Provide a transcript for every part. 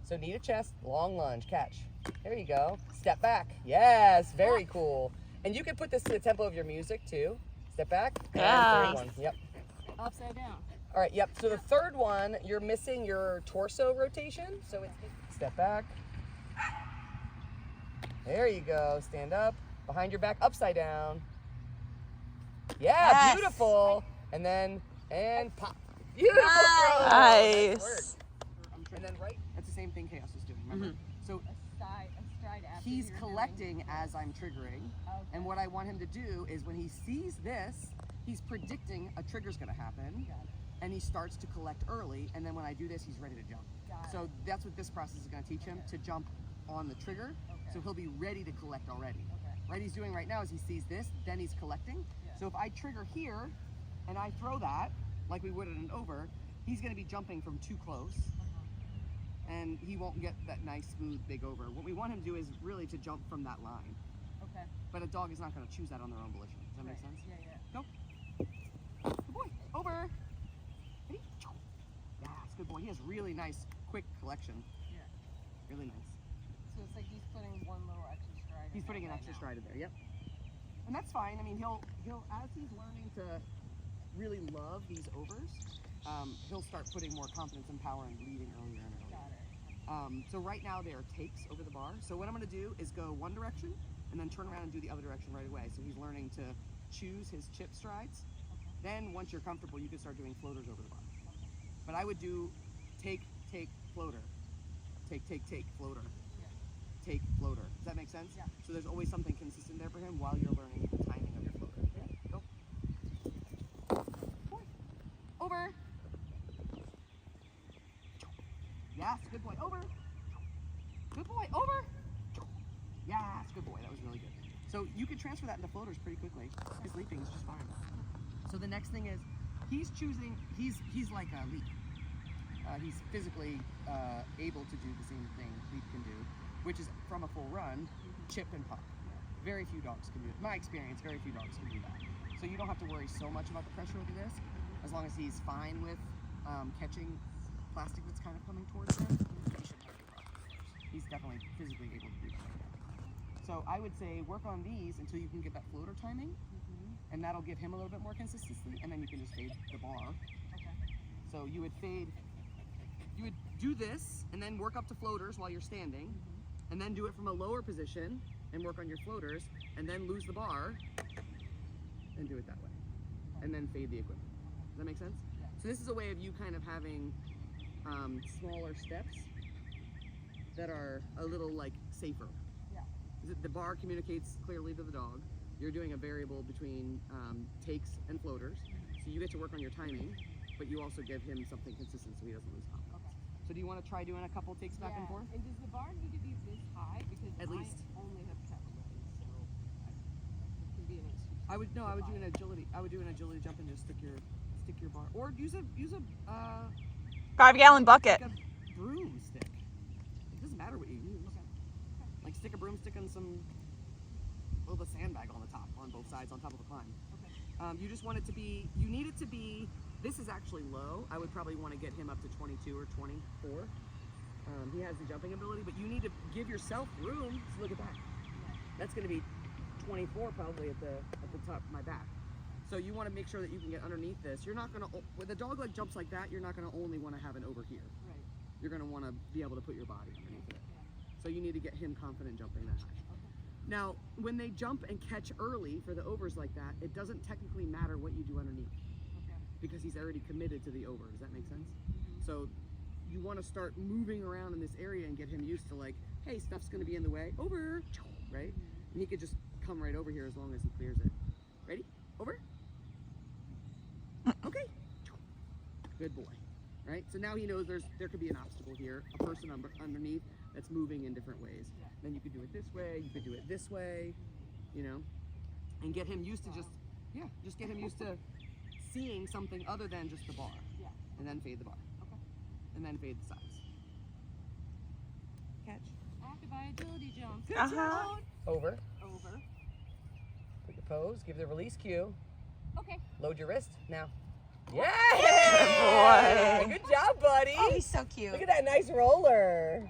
So knee to chest, long lunge, catch. There you go. Step back. Yes, very cool. And you can put this to the tempo of your music too. Step back. Yeah. And third one. Yep. Upside down. All right, yep. So the third one, you're missing your torso rotation. So it's step back. There you go. Stand up. Behind your back, upside down. Yeah, Yes. Beautiful. And then, and pop. Beautiful throw. Nice. Work. And then right, that's the same thing Chaos is doing, remember? So A stride after he's you're collecting as I'm triggering. Okay. And what I want him to do is when he sees this, he's predicting a trigger's gonna happen. Got it. And he starts to collect early, and then when I do this, he's ready to jump. Got So that's what this process is gonna teach him, to jump on the trigger. Okay. So he'll be ready to collect already. Okay. Right, he's doing right now is he sees this, then he's collecting. Yeah. So if I trigger here, and I throw that, like we would at an over, he's gonna be jumping from too close, and he won't get that nice, smooth, big over. What we want him to do is really to jump from that line. Okay. But a dog is not gonna choose that on their own volition. Does that make sense? Yeah, yeah. Go. Good boy. Over. Ready? Yes, good boy. He has really nice, quick collection. Yeah. Really nice. So it's like he's putting one little extra stride. He's in putting there an right extra now. stride in there. Yep. And that's fine. I mean, he'll as he's learning to really love these overs, he'll start putting more confidence and power and leading earlier and earlier. Got it. So right now they are takes over the bar. So what I'm going to do is go one direction and then turn around and do the other direction right away. So he's learning to choose his chip strides. Then once you're comfortable, you can start doing floaters over the bar. But I would do take, floater. Take, floater. Yeah. Take, floater. Does that make sense? Yeah. So there's always something consistent there for him while you're learning the timing of your floater. Yeah. Go. Boy. Over. Yes, good boy. Over. Good boy. Over. Yes, good boy. That was really good. So you could transfer that into floaters pretty quickly. His leaping is just fine. So the next thing is, he's choosing. He's like a leap. He's physically able to do the same thing leap can do, which is from a full run, chip and pop. Very few dogs can do it. My experience, very few dogs can do that. So you don't have to worry so much about the pressure over this, as long as he's fine with catching plastic that's kind of coming towards him. He shouldn't have any problem. He's definitely physically able to do that. So I would say work on these until you can get that floater timing, and that'll give him a little bit more consistency, and then you can just fade the bar. Okay. So you would fade, you would do this, and then work up to floaters while you're standing, and then do it from a lower position, and work on your floaters, and then lose the bar, and do it that way. And then fade the equipment. Does that make sense? Yeah. So this is a way of you kind of having smaller steps that are a little like safer. Yeah. The bar communicates clearly to the dog. You're doing a variable between takes and floaters. So you get to work on your timing, but you also give him something consistent so he doesn't lose confidence. Okay. So do you want to try doing a couple takes back and forth? And does the bar need to be this high? Because At I least. only have cattle legs, so it can be an excuse. I would do an agility. I would do an agility jump and just stick your bar, or use a 5-gallon bucket. like a broomstick. It doesn't matter what you use. Like stick a broomstick on a sandbag on the top, on both sides, on top of a climb. Okay. You just want it to be, you need it to be, this is actually low. I would probably want to get him up to 22 or 24. He has the jumping ability, but you need to give yourself room. So look at that. That's going to be 24 probably at the top of my back. So you want to make sure that you can get underneath this. You're not going to, with a dog like jumps like that, you're not going to only want to have it over here. Right. You're going to want to be able to put your body underneath it. So you need to get him confident jumping that high. Now, when they jump and catch early for the overs like that, it doesn't technically matter what you do underneath Okay. because he's already committed to the over. Does that make sense? So you want to start moving around in this area and get him used to like, hey, stuff's going to be in the way. Over, right? And he could just come right over here as long as he clears it. Ready? Over. Okay. Good boy. Right? So now he knows there could be an obstacle here, a person underneath that's moving in different ways. Yeah. Then you could do it this way, you could do it this way, you know, and get him used to just get him used to seeing something other than just the bar. Yeah. And then fade the bar. Okay. And then fade the sides. Catch. Active agility jump. Good Uh-huh. job. Over. Over. Put your pose, give the release cue. Okay. Load your wrist. Now. Yeah! Good boy. Good job, buddy. Oh, he's so cute. Look at that nice roller.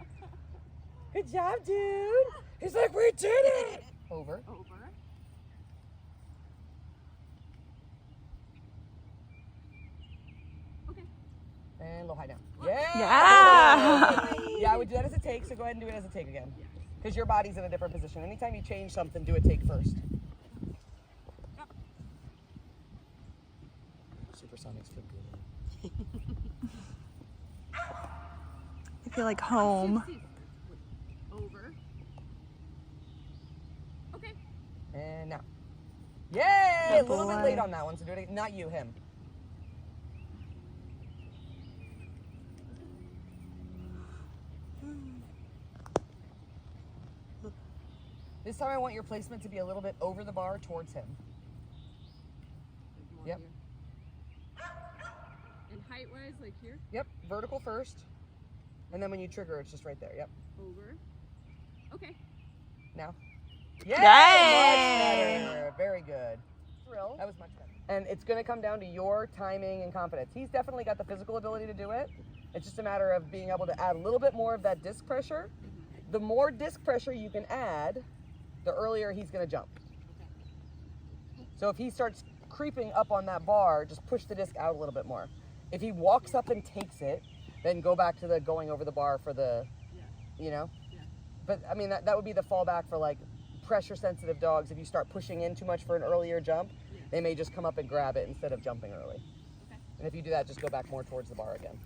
Good job, dude. He's like, we did it. Over. Over. Okay. And a little high down. Yeah. Yeah. Yeah, I would do that as a take, so go ahead and do it as a take again. Because your body's in a different position. Anytime you change something, do a take first. Supersonics feel good. I feel like home. Over. Okay. And now. Yay! Good A little bit boy. late on that one, so do it again. Not you, him. This time I want your placement to be a little bit over the bar towards him. Yep. And height-wise, like here? Yep, vertical first. And then when you trigger, it's just right there. Yep. Over. Okay. Now. Yay! Much better. Very good. That was much better. And it's going to come down to your timing and confidence. He's definitely got the physical ability to do it. It's just a matter of being able to add a little bit more of that disc pressure. The more disc pressure you can add, the earlier he's going to jump. So if he starts creeping up on that bar, just push the disc out a little bit more. If he walks up and takes it, then go back to the going over the bar for the, you know? But I mean, that would be the fallback for like pressure sensitive dogs. If you start pushing in too much for an earlier jump, they may just come up and grab it instead of jumping early. And if you do that, just go back more towards the bar again.